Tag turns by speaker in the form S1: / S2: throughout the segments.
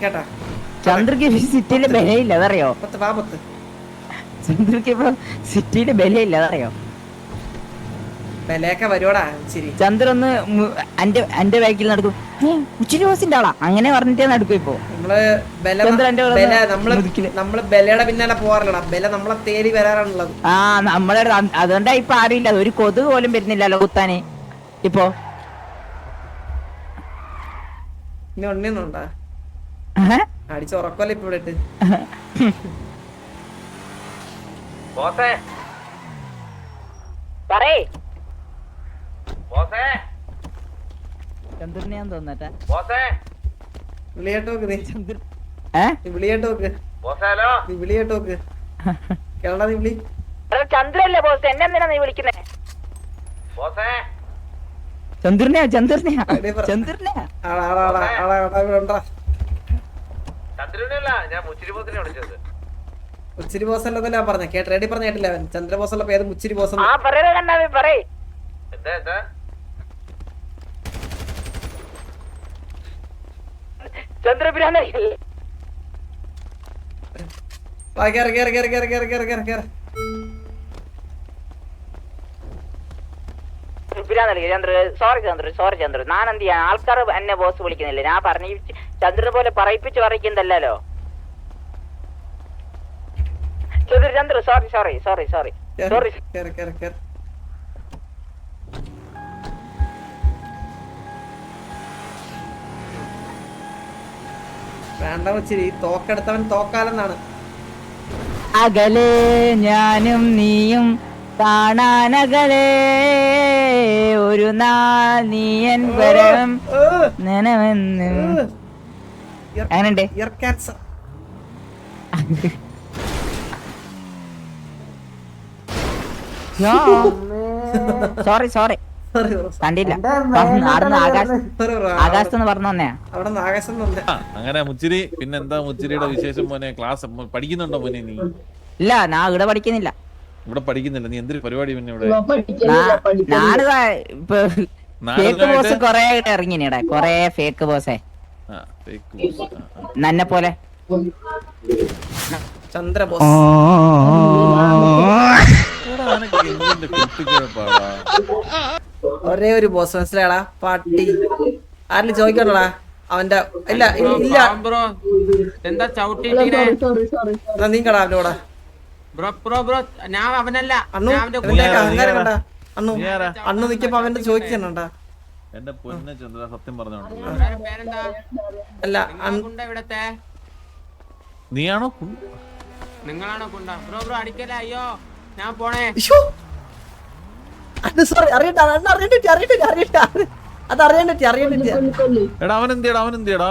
S1: കേട്ടാ
S2: ചന്ദ്രക്ക് സിറ്റിയിലെ ബലയില്ല അതറിയോ? ചന്ദ്രക്ക് ഇപ്പൊ സിറ്റിയിലെ ബലയില്ല അതറിയോ?
S1: ബലയൊക്കെ വരുവാടാ. ശരി,
S2: ചന്ദ്ര ഒന്ന് എന്റെ ബാക്കിൽ നടക്കും. ഉച്ചിരി ബോസിന്റെ ആളാ അങ്ങനെ പറഞ്ഞിട്ടേ നടക്കും. ഇപ്പൊ
S1: നമ്മള് ബലയുടെ പിന്നാലെ പോവാറില്ലടാ. ബല നമ്മളെ തേടി വരാറാണുള്ളത്.
S2: ആ നമ്മളെ അതുകൊണ്ടാ ഇപ്പൊ ആരുമില്ല. ഒരു കൊതുക് പോലും വരുന്നില്ലല്ലോ കുത്താന് ഇപ്പൊ.
S1: ഇനി ഉണ്ണിന്നുണ്ടാ അടിച്ചുറക്കല്ലേ ഇപ്പൊ ഇവിടെ ഇട്ട്.
S2: ചന്ദ്രനെ ഞാൻ തോന്നട്ടെ
S1: വിളിയാട്ട് നോക്ക് നീ. വിളിയാട്ട് നോക്ക്, നീ വിളിയാട്ട് നോക്ക്. കേരള നീ വിളി.
S2: ചന്ദ്രല്ലേ ബോസ്? എന്നെ എന്തിനാ നീ വിളിക്കുന്നേ? ചന്ദ്രനെയാ ചന്ദ്രനെയാ ചന്ദ്രനെയാ.
S1: മുച്ചിരി ബോസ് അല്ലെന്നല്ല ഞാൻ പറഞ്ഞ. റെഡി പറഞ്ഞ കേട്ടില്ല അവൻ. ചന്ദ്രബോസ് ഉള്ള പേര് മുച്ചിരി ബോസ്.
S2: സോറി ചന്ദ്ര ഞാൻ എന്ത് ചെയ്യാൻ? ആൾക്കാർ എന്നെ ബോസ് വിളിക്കുന്നില്ല. ഞാൻ പറഞ്ഞ ചന്ദ്രനെ പോലെ പറയിപ്പിച്ച് പറയിക്കുന്നല്ലോ Chandra. Sorry sorry sorry sorry sorry.
S1: വേണ്ട മുച്ചിരി, തോക്കെടുത്തവൻ തോക്കാലെന്നാണ്.
S2: അകലെ ഞാനും നീയും കാണാനകലെ ഒരു നാൾ നീയൻ വരം നനവെന്ന്. അങ്ങനുണ്ട്. സോറി സോറി കണ്ടില്ല. ആകാശത്ത് പറഞ്ഞു തന്നെയാ.
S3: അങ്ങനെ മുച്ചിരി. പിന്നെന്താ മുച്ചിരിയുടെ വിശേഷം മോനെ? ക്ലാസ് പഠിക്കുന്നുണ്ടോ മോനെ? നീ
S2: ഇല്ല, ഞാൻ ഇവിടെ പഠിക്കുന്നില്ല.
S3: ഇവിടെ പഠിക്കുന്നില്ല? നീ എന്തൊരു പരിപാടി പിന്നെ ഇവിടെ?
S2: ഫേക്ക് ബോസ് കൊറേ ഇറങ്ങിനിടെ, കൊറേ ഫേക്ക് ബോസേ നന്നെ പോലെ.
S1: ചന്ദ്രബോസ് ഒരേ ഒരു ബോസ് മനസ്സിലായടാ. പാട്ടി ആരിലും ചോദിക്കണോടാ അവന്റെ. ഇല്ല ഇല്ല
S4: എന്താ ചവിട്ടി
S1: നീക്കടാ അവനോടാ. അണ്ണു നിക്കപ്പോ അവന്റെ ചോദിക്കണണ്ടാ.
S3: എന്റെ പൊന്നെ ചന്ദ്ര, സത്യം പറഞ്ഞോണ്ട്
S1: അല്ല
S4: ഇവിടത്തെ
S3: നീയാണോ?
S4: നിങ്ങളാണോ കുണ്ട? Bro bro അടിക്കല. അയ്യോ ഞാൻ പോണേ.
S3: എടാ അവൻ എന്തിയടാ?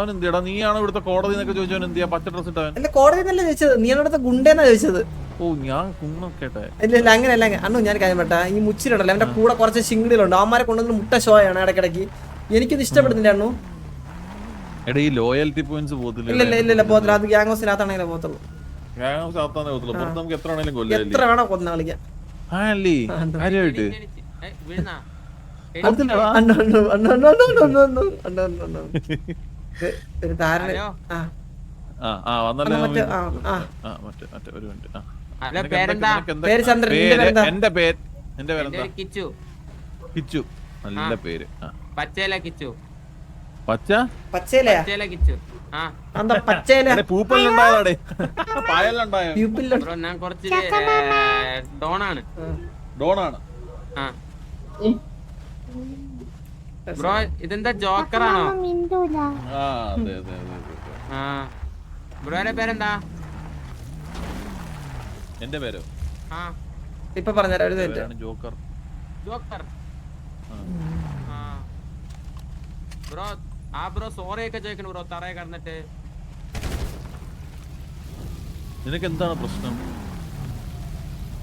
S3: നീയാണോ ഇവിടുത്തെ കോടതി എന്നൊക്കെ ചോദിച്ചവൻ? എന്തിയാ പച്ച ഡ്രസ് ഇട്ടവൻ?
S1: അല്ല കോടതി എന്നല്ല ചോദിച്ചത്, നീ ഇവിടുത്തെ ഗുണ്ടേന്നാ ചോദിച്ചത്.
S3: ഓ ഞാൻ കുന്നോട്ടെ.
S1: ഇല്ല ഇല്ല അങ്ങനെയല്ല. അണ്ണു ഞാൻ കാര്യം പറ്റാ. ഈ മുച്ചിലുണ്ടല്ലോ അവന്റെ കൂടെ കുറച്ച് ശിങ്കിടികളുണ്ട്. അവന്മാരെ കൊണ്ടുവന്ന് മുട്ട ഷോ ആണ് ഇടയ്ക്കിടയ്ക്ക്. എനിക്കിത് ഇഷ്ടപ്പെടുന്നില്ല അണ്ണു.
S3: എടാ ഈ ലോയൽറ്റി പോയിന്റ്സ് പോകത്തില്ല.
S1: ഇല്ല ഇല്ല ഇല്ല പോകത്തില്ല. അത് ഗ്യാങ് ഹൗസിനകത്താണെങ്കിലേ പോകത്തുള്ളൂ.
S3: നമുക്ക് എത്ര വേണേലും കൊല്ലാം.
S1: എത്ര വേണോ കൊന്ന കളിക്കാം.
S3: കാര്യമായിട്ട്
S1: ഒരു ധാരണ.
S3: എന്റെ പേരെന്താ?
S4: കിച്ചു.
S3: കിച്ചു, നല്ല പേര്.
S4: പച്ചേല കിച്ചു.
S3: പച്ച
S1: പച്ചയിലയാ
S4: കിച്ചു.
S1: പച്ചയില
S3: പൂപ്പലുണ്ടായതാടേ. പായലുണ്ടായോ?
S4: ഞാൻ കുറച്ച് ഡോണാണ്. ബ്രോ ഇതെന്താ ജോക്കറാണോ? ബ്രോയുടെ പേരെന്താ?
S3: എന്റെ പേരോ?
S1: ഇപ്പൊ പറഞ്ഞുതരാം.
S3: ജോക്കർ.
S4: ബ്രോ ബ്രോ സോറി ഒക്കെ ചോദിക്കണം ബ്രോ തറയെ കടന്നിട്ട്.
S3: നിനക്ക് എന്താണ് പ്രശ്നം?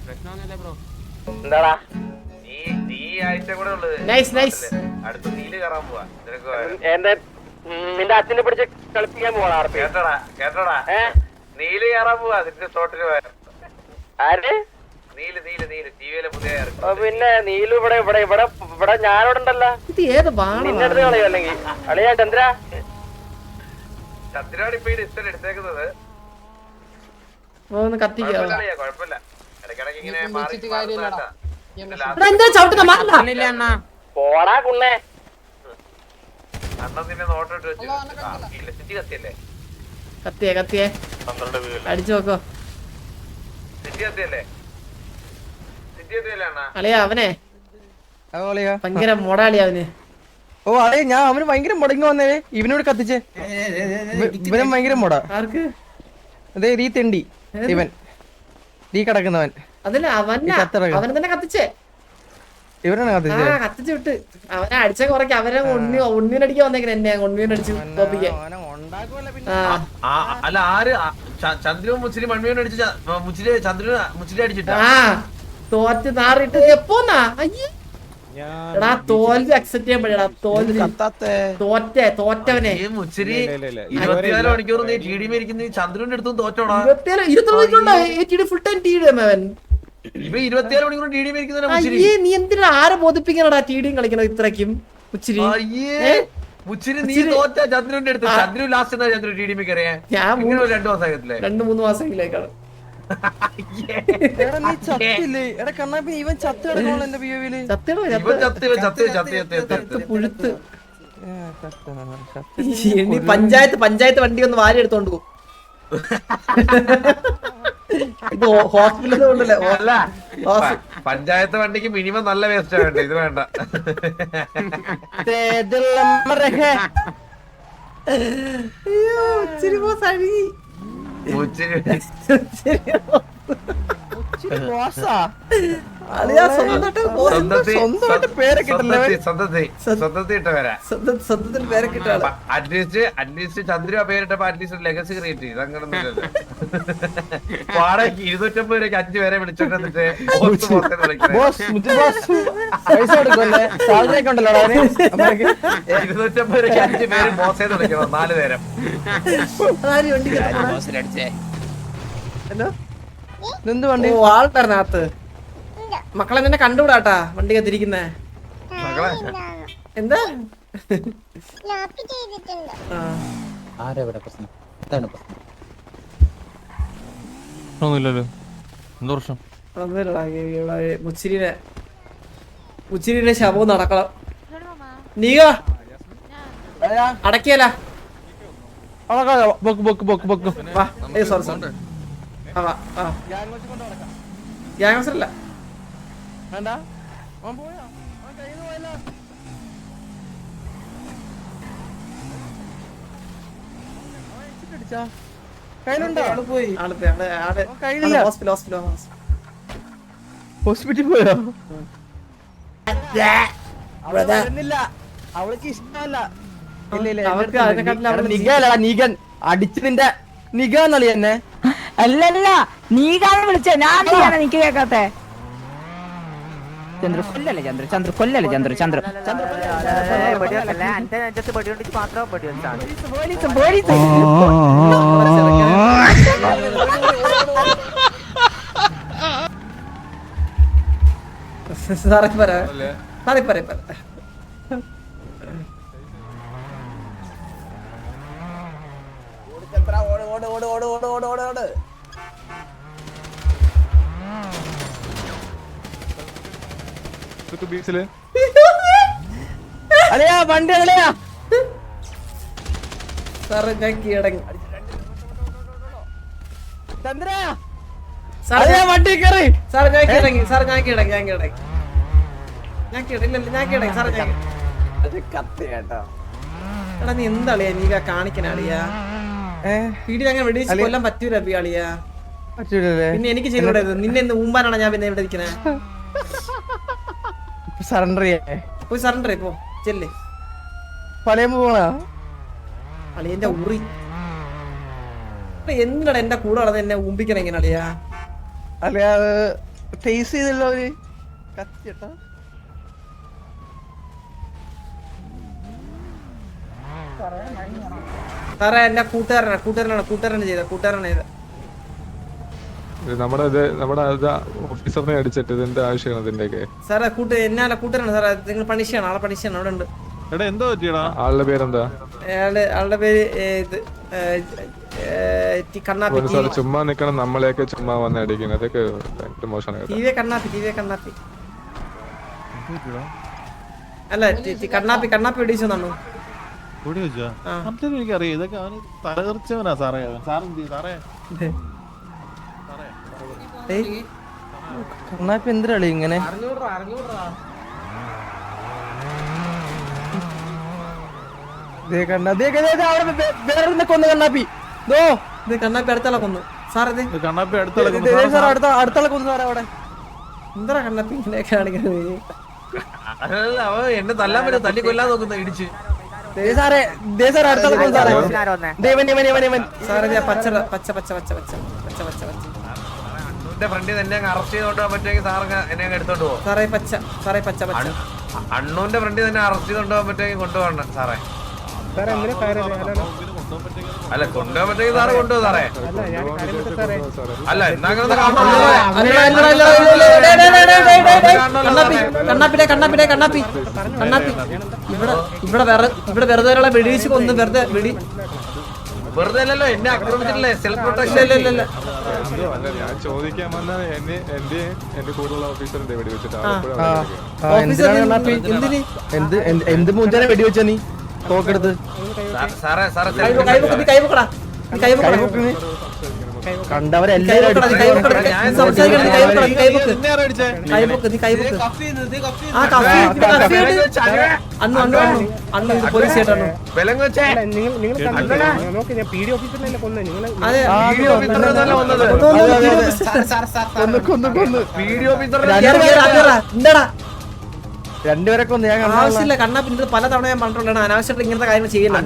S4: പ്രശ്നമൊന്നുമില്ല ബ്രോ.
S2: എന്താടാ നിന്റെ അച്ഛനെ പിടിച്ച് കളിപ്പിക്കാൻ പോവാ.
S5: നീല് കയറാൻ പോവാ. നിന്റെ ഷോട്ടിന് പോയാ
S2: ആര്? പിന്നെ നീലു ഇവിടെ ഇവിടെ ഇവിടെ ഇവിടെ ഞാനിവിടെ ഉണ്ടല്ലോ.
S1: ഇത് ഏത്
S2: നിന്റെ അടുത്ത് കളയോ? അല്ലെങ്കിൽ അളിയാ ചന്ദ്ര
S5: ചന്ദ്രനാണ് ഇപ്പൊ ഈ ഡിസ്റ്റൻ എടുത്തേക്കുന്നത്.
S1: ഒന്ന് കത്തിക്കോ.
S5: കുഴപ്പമില്ല. ഇടയ്ക്കിടയ്ക്ക് ഇങ്ങനെ മാറി
S1: എന്താ ചവിട്ടുന്ന മാറില്ല.
S4: ഇല്ല അണ്ണാ
S2: പോടാ കുണ്ണേ.
S5: അണ്ണൻ നിന്നെ നോട്ടോട്ട് വെച്ചു. സിറ്റി കത്തിയല്ലേ?
S1: കത്തിയേ അടിച്ചു നോക്കോ.
S5: സിറ്റി കത്തിയല്ലേ? സിറ്റി കത്തിയല്ലേ അണ്ണാ?
S1: അളിയാ അവനെ ഭയങ്കര മൊടാളി അവന്.
S6: ഓ അതെ ഞാൻ അവന് ഭയങ്കര മുടങ്ങി വന്നേ. ഇവനോട് കത്തിച്ചേ. ഇവനും ഭയങ്കര മുട.
S1: ആർക്ക്?
S6: അതെ ഈ തെണ്ടി ഇവൻ ഈ കിടക്കുന്നവൻ.
S1: അതല്ല അവനെ തന്നെ കത്തിച്ചേ.
S6: ഇവനാണ് കത്തിച്ചേ.
S1: കത്തിച്ച് വിട്ട് അവനെ അടിച്ച കുറയ്ക്ക്. അവരെ ഉണ്ണീനടിക്കാൻ വന്നേക്കണ എന്നെ ഉണ്ണീനടിച്ചു തോപ്പിക്കാൻ.
S5: അല്ല ആര് ചന്ദ്രനും മുച്ചിരി മൺമീനും അടിച്ച് മുച്ചിരി അടിച്ചിട്ടാ
S1: തോറ്റ് നാറിട്ട് എപ്പോന്നാ. അയ്യേ എടാ തോൽവി അക്സെപ്റ്റ് ചെയ്യാൻ പറ്റിയടാ. തോൽവി തോറ്റവനെ
S5: മുച്ചിരി 24 മണിക്കൂർ നീ ടി ഡി മേടിക്കുന്ന ചന്ദ്രന്റെ അടുത്തും തോറ്റോടാ.
S1: 24 ഫുൾ ടൈം ടി ഡി അവൻ.
S5: ഇപ്പൊ 24 മണിക്കൂർ ടി ഡി മേടിക്കുന്ന മുച്ചിരി.
S1: അയ്യേ നീ എന്തിനാ ആരെ ബോധിപ്പിക്കണടാ ടി ഡിയും കളിക്കണത് ഇത്രയ്ക്കും മുച്ചിരി.
S5: മുച്ചിരി നീ തോറ്റ ചന്ദ്രന്റെ അടുത്ത്. ചന്ദ്രൻ ലാസ്റ്റ് എന്നാ ചന്ദ്രൻ ടി ഡി മേക്ക് അറിയാം.
S1: ഞാൻ
S5: 2 മാസത്തിലെ
S1: 2-3 മാസങ്ങളിലേക്കാണ്.
S6: നീ ചത്തില്ലേ എടാ കണ്ണാപ്പി. ഇവൻ ചത്ത് കിടക്കണോ എന്റെ പിയോവില്.
S1: പുഴുത്ത് ഇനി പഞ്ചായത്ത് വണ്ടി ഒന്ന് വാരി എടുത്തോണ്ട് പോകും. ഇത് ഹോസ്പിറ്റലിൽ കൊണ്ടല്ലേ.
S5: പഞ്ചായത്ത് വണ്ടിക്ക് മിനിമം നല്ല വേസ്റ്റ് വേണ്ട. ഇത് വേണ്ട.
S6: സ്വന്തമായിട്ട് പേരൊക്കെ
S5: സ്വന്തത്തിൽ പേരൊക്കെ അറ്റ്ലീസ്റ്റ് ചന്ദ്ര പേരിട്ടപ്പോ അറ്റ്ലീസ്റ്റ് ലെഗസി ക്രിയേറ്റ് ചെയ്ത്. അങ്ങനെ 250 രൂപയ്ക്ക് 5 പേരെ വിളിച്ചോണ്ട് വന്നിട്ട് 250 രൂപയ്ക്ക് 5 പേര് ബോസേന്ന് വിളിക്കണം. 4 നേരം.
S6: എന്ത് വണ്ടി?
S1: ആൾക്കാരനകത്ത് മക്കളെ തന്നെ കണ്ടുകൂടാട്ടാ വണ്ടി കത്തിരിക്കുന്നേ. എന്താ മുച്ചിരിയുടെ ശവവും നടക്കണം. നീക അടക്കിയല്ല. സോറി ഗ്യാങ്സല്ല.
S6: ഹോസ്പിറ്റലിൽ പോയോ? അവൾക്ക് ഇഷ്ടമല്ല. നീകൻ അടിച്ചു നിന്റെ നികാന്നളി എന്നെ.
S2: അല്ലല്ല നീകാന്ന് വിളിച്ച ഞാൻ ചെയ്യാനാ നിക്ക് കേക്കാത്തെ. ചന്ദ്ര കൊല്ലല്ലേ ചന്ദ്ര കൊല്ലല്ലേ ചന്ദ്ര
S6: അല്ലയാ വണ്ടി അല്ലയാ
S1: സാറ് ഞാൻ കീഴടങ്ങി.
S6: ചന്ദ്ര വണ്ടി കയറി.
S1: സാറ് ഞാൻ കീഴടങ്ങി. സാറ് ഞാൻ കീഴടങ്ങി. സാറ് എടാ നീ എന്താളിയാ നീ കാണിക്കണ അളിയാ? വീട്ടിൽ അങ്ങനെ വെടിവെച്ച് കൊല്ലാൻ പറ്റൂല അളിയാ. പിന്നെ എനിക്ക് ചെയ്തൂടെ? നിന്നെ എന്ത് ഊമ്പാനാണ് ഞാൻ പിന്നെ ഇവിടെ ഇരിക്കണേ?
S6: സറണ്ടർ
S1: പോയി സറണ്ടർ പോ ചെല്ലേ.
S6: പോണ
S1: അളിയന്റെ ഉറി എന്താണ് എന്റെ കൂടെ നടന്ന് എന്നെ ഊമ്പിക്കണം എങ്ങനെ അളിയാ?
S6: അല്ലയാ ഫേസ് ചെയ്തല്ലോ അവര് കത്തിട്ടാ.
S1: സാറേ എന്റെ കൂട്ടുകാരനാണ് ചെയ്ത.
S7: നമ്മുടെ ഓഫീസറിനെ അടിച്ചിട്ട് ഇതിന്റെ ആവശ്യമാണ് ഇതിന്റെയൊക്കെ.
S1: സാറേ കൂട്ടുകാരാണ് സാറേ. നിങ്ങൾ പണിഷ്യാണ് ആളെ പണിഷ്യാണ് അവിടെ ഉണ്ട്.
S3: എടാ എന്തോ പറ്റിയടാ?
S7: ആളുടെ പേരെന്താ?
S1: ആളുടെ പേര് ഇത് കണ്ണാപ്പി
S7: പോലീസ് സാറ് ചുമ്മാ നിക്കണം, നമ്മളെയൊക്കെ ചുമ്മാ വന്ന് അടിക്കുന്നത്, അതൊക്കെ ഭയങ്കര മോശമാണ് കേട്ടോ.
S1: ടി വി കണ്ണാപ്പി അല്ല കണ്ണാപ്പി വെടിച്ചു തന്നു.
S3: എനിക്കറിയാം ഇതൊക്കെ അവന് തലതെറിച്ചവനാ സാറേ. സാറേ
S6: കണ്ണാപ്പി എന്തിനാളി ഇങ്ങനെ? കൊന്നു കണ്ണാപ്പി.
S1: കണ്ണാപ്പി അടുത്താളെ കൊന്നു സാർ.
S3: കണ്ണാപ്പി
S6: അടുത്താളെ കൊന്നു സാറേ അവിടെ.
S1: എന്താ കണ്ണാപ്പി ഇങ്ങനെ കാണിക്കുന്നത്?
S5: അവൻ എന്നെ തല്ലാൻ പറ്റും, തല്ലി കൊല്ലാൻ നോക്കുന്ന ഇടിച്ച്.
S6: സാറേ അടുത്താളെ കൊന്നു സാറേ.
S1: സാറേ പച്ച
S5: അണ്ണൂന്റെ ഫ്രണ്ടിൽ തന്നെ അറസ്റ്റ് ചെയ്തോണ്ട് പോകാൻ പറ്റുമെങ്കിൽ സാറ് എന്നെ എടുത്തോണ്ട് പോകും.
S1: സാറേ പച്ച
S5: അണ്ണൂന്റെ ഫ്രണ്ടിൽ തന്നെ അറസ്റ്റ് ചെയ്തോണ്ട് പോകാൻ പറ്റുമെങ്കിൽ കൊണ്ടുപോകണം സാറേ. അല്ല കൊണ്ടുപോകാൻ പറ്റുമെങ്കിൽ സാറ് കൊണ്ടുപോകും സാറേ. അല്ല എന്നാ
S1: കണ്ണാപ്പി ഇവിടെ വെറുതെ ഒരാളെ വെടിവെച്ച് കൊന്ന്
S5: വെറുതെ അല്ലല്ലോ എന്നെ ആക്രമിച്ചിട്ടില്ലേ? സെൽഫ് പ്രൊട്ടക്ഷൻ
S7: അല്ല, ഞാൻ ചോദിക്കാൻ വന്ന എന്റെ കൂടുതലുള്ള ഓഫീസറിന്റെ വെടിവെച്ചിട്ട്
S6: എന്ത് മൂഞ്ചാനെ വെടിവെച്ച നീ തോക്കെടുത്ത്? കണ്ടവരെല്ലാരും രണ്ടുപേരെ കൊന്നു. ഞാൻ
S1: ആവശ്യമില്ല കണ്ണാപ്പിന്റെ പല തവണ ഞാൻ പറഞ്ഞിട്ടുള്ളതാണ് അനാവശ്യമായിട്ട് ഇങ്ങനത്തെ കാര്യങ്ങൾ ചെയ്യില്ല.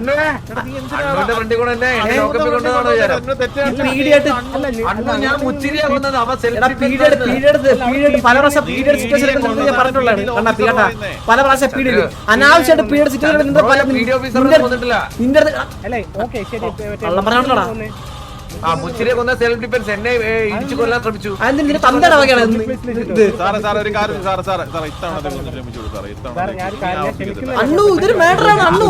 S1: പല പ്രാവശ്യം പീരിയഡ് സിറ്റുവേഷൻ ഞാൻ പറഞ്ഞിട്ടുള്ളതാണ് കണ്ണാപ്പി കേട്ടാ. പല പ്രാവശ്യം പീരിയഡ് അനാവശ്യമായിട്ട് പീരിയഡ് സിറ്റുവേഷൻ നിന്റെ കള്ളം പറഞ്ഞോളാ.
S5: മുച്ചിരിയെ കൊന്ന സെൽഫ് ഡിഫൻസ് എന്നെ ഇടിച്ചു കൊല്ലാൻ ശ്രമിച്ചു.
S1: അതിന്റെ തന്തട വകയാണ് അണ്ണു. ഇതൊരു മേഡറാണ് അണ്ണു.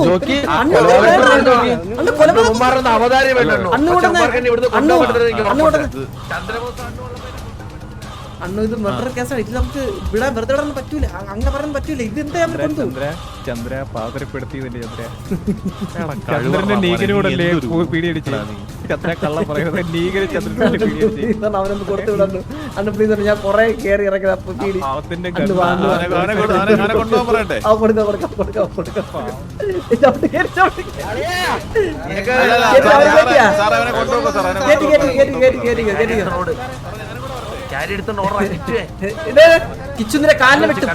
S1: അണ്ണു ഇത് മർഡർ കേസാണ്. ഇത് നമുക്ക് ഇവിടെ വെറുതെ വിടാൻ പറ്റൂല, അങ്ങനെ പറയാൻ പറ്റൂല. ഇത് എന്താ
S8: ചന്ദ്ര പാതരപ്പെടുത്തിയതല്ലേ ചന്ദ്രന്റെ നീകനോടല്ലേ പീഡിയടിച്ചു ചന്ദ്ര കള്ളം പറയുന്നത് നീകന് ചന്ദ്രൻ
S1: അവനൊന്ന് കൊടുത്തു വിടാന്നു. അന്ന് പ്ലീസ് ഞാൻ കൊറേ കേറി ഇറങ്ങിയത്. അപ്പൊ പീഡി
S8: പാവത്തിന്റെ
S1: കിച്ചുന്നിന്റെ കാലിനെ വിട്ടു.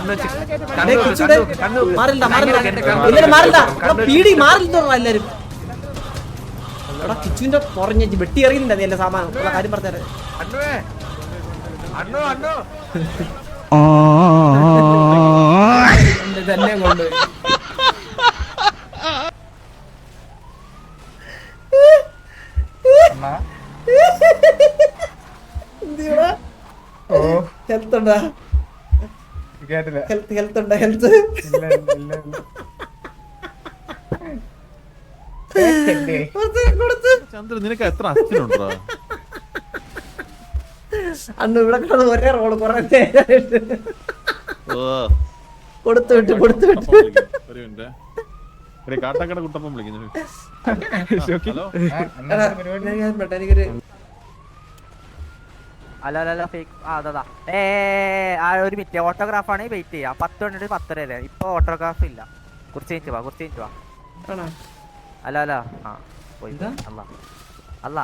S1: മാറില്ല പീടി മാറില്ല എല്ലാരും. എടാ കിച്ചുവിന്റെ കുറഞ്ഞ വെട്ടി എറിയുന്നുണ്ട് നീ എന്റെ സാമാനം. ഉള്ള കാര്യം പറഞ്ഞാൽ തന്നെ കൊണ്ട് ഹെൽത്ത് ഉണ്ടാ? ഹെൽത്ത് ഉണ്ടാ? ഹെൽത്ത്
S3: ചന്ദ്രൻ നിനക്ക് എത്ര അച്ഛനുണ്ടോ?
S1: അന്ന് ഇവിടെ കിടന്ന് ഒരേ റോള് കൊറേ കൊടുത്തു വിട്ടു.
S3: ഒരു മിനിറ്റ് കാട്ടാക്കട കുട്ടപ്പം വിളിക്കുന്നു.
S1: എനിക്കൊരു
S2: ഒരു മിനിറ്റ് ഓട്ടോഗ്രാഫ് ആണ് വെയിറ്റ് ചെയ്യാം. 10 മിനിറ്റ് 10:30 ഇപ്പൊ ഓട്ടോഗ്രാഫ് ഇല്ല. കുറച്ച് കഴിഞ്ഞ് വാ. അല്ല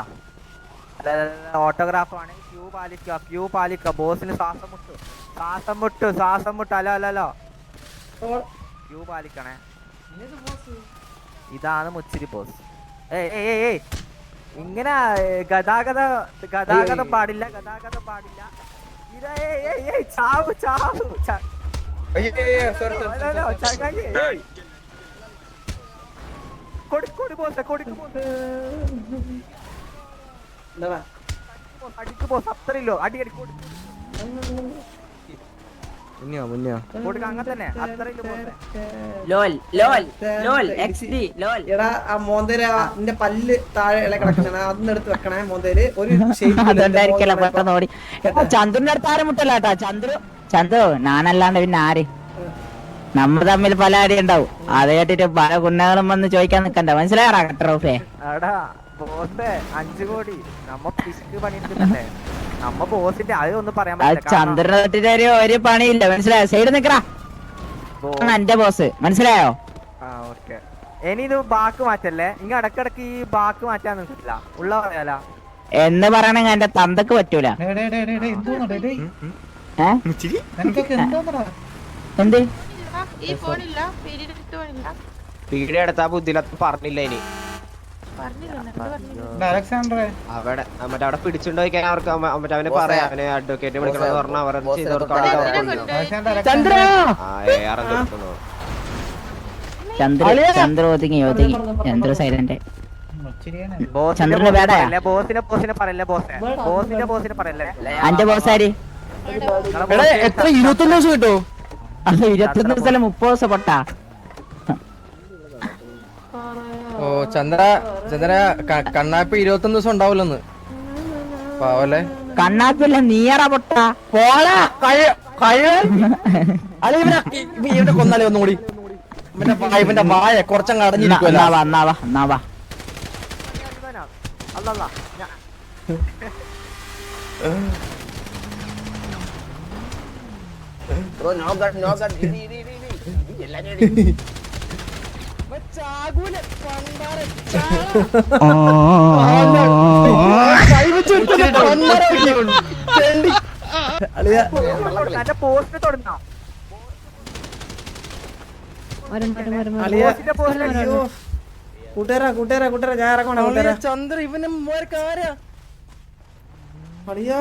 S2: ഓട്ടോഗ്രാഫ് ആണ്. ക്യൂ പാലിക്ക ബോസിന് ശ്വാസം മുട്ടു. അല്ലോ ക്യൂ പാലിക്കണേ. ഇതാണ് മുച്ചിരി ബോസ്. ഏയ് ഇങ്ങനെ ഗതാഗതം പാടില്ല. ചാവ് കൊടുക്ക് ബോസ്. അത്രയില്ലോ അടി കൊടുക്ക്. കൊടുക്ക അങ്ങനെ തന്നെ അത്രയും
S1: എടാ ആ മോന്തേര് നിന്റെ പല്ല് താഴെ ഇള കിടക്കണേ അതൊന്നും എടുത്ത് വെക്കണേ മോന്തേര് ഒരു
S9: അതുകൊണ്ടായിരിക്കല പെട്ടെന്ന് ഓടി ചന്ദ്രന്റെ അടുത്ത് ആരും മുട്ടല്ലാട്ടാ ചന്ദ്രു ഞാനല്ലാണ്ട് പിന്നെ ആര് നമ്മൾ തമ്മിൽ പല അടി ഉണ്ടാവും അത് കേട്ടിട്ട് പല കുന്നകളും വന്ന് ചോദിക്കാൻ നിക്കണ്ട മനസ്സിലായറാ കട്ടറോഫേ
S2: എടാ ബോസ് 5 കോടി നമ്മ പിസ്ക് പണിയെടുക്കുന്നല്ലേ നമ്മ ബോസിന്റെ അത് ഒന്നും പറയാൻ പറ്റില്ല
S9: ചന്ദ്രനെ തൊട്ടിട്ട് ഒരു പണിയില്ല മനസ്സിലായോ സൈഡ് നിക്കറാ എന്റെ ബോസ് മനസ്സിലായോ
S2: ഓക്കെ ഇനി ഇത് ബാക്ക് മാറ്റല്ലേ ഇങ്ങ ഇടക്കിടക്ക് ഈ ബാക്ക് മാറ്റാൻ നിൽക്കില്ല ഉള്ള പറയാല
S9: എന്ന് പറയണെങ്കിൽ എന്റെ തന്തക്ക് പറ്റൂല എന്ത്
S6: പീഡിയ എടുത്താ ബുദ്ധിയിലത്ത് പറഞ്ഞില്ല ഇനി അവിടെ മറ്റേ അവിടെ പിടിച്ചിട്ടുണ്ടോ അവർക്ക് മറ്റേ അവനെ പറയാം അവനെ അഡ്വക്കേറ്റ് വിളിക്കണമെന്ന് പറഞ്ഞാൽ അവർ ചെയ്ത്
S9: ചന്ദ്ര ഒതുങ്ങി ചന്ദ്ര സൈലന്റ് ചന്ദ്രന്റെ വേടയാ
S2: ബോസിനെ പറയല്ലേ ബോസിനെ പറയല്ലേ
S9: അന്റെ ബോസ് ആര്
S6: എത്ര 21 ദിവസം കിട്ടോ
S9: അത് 21 ദിവസം 30 ദിവസം പൊട്ടാ
S6: ഓ ചന്ദ്ര കണ്ണാപ്പി 21 ദിവസം ഉണ്ടാവില്ലെന്ന് പാവല്ലേ
S9: കണ്ണാപ്പില്ല നീയറ പൊട്ടാ പോളാ
S6: ഇവനെ കൊന്നാലേ ഒന്നുകൂടി ഇവന്റെ വായ കുറച്ചങ്ങ് അടഞ്ഞിരിക്കുമല്ലോ
S9: എന്നാവാ
S2: അല്ലല്ല പോസ്റ്റ് തുടങ്ങാം
S1: കൂട്ടുകാരാ ഞാൻ ഇറങ്ങണ കൂട്ടുകാരാ
S6: ചന്ദ്ര ഇവനെ
S1: അളിയാ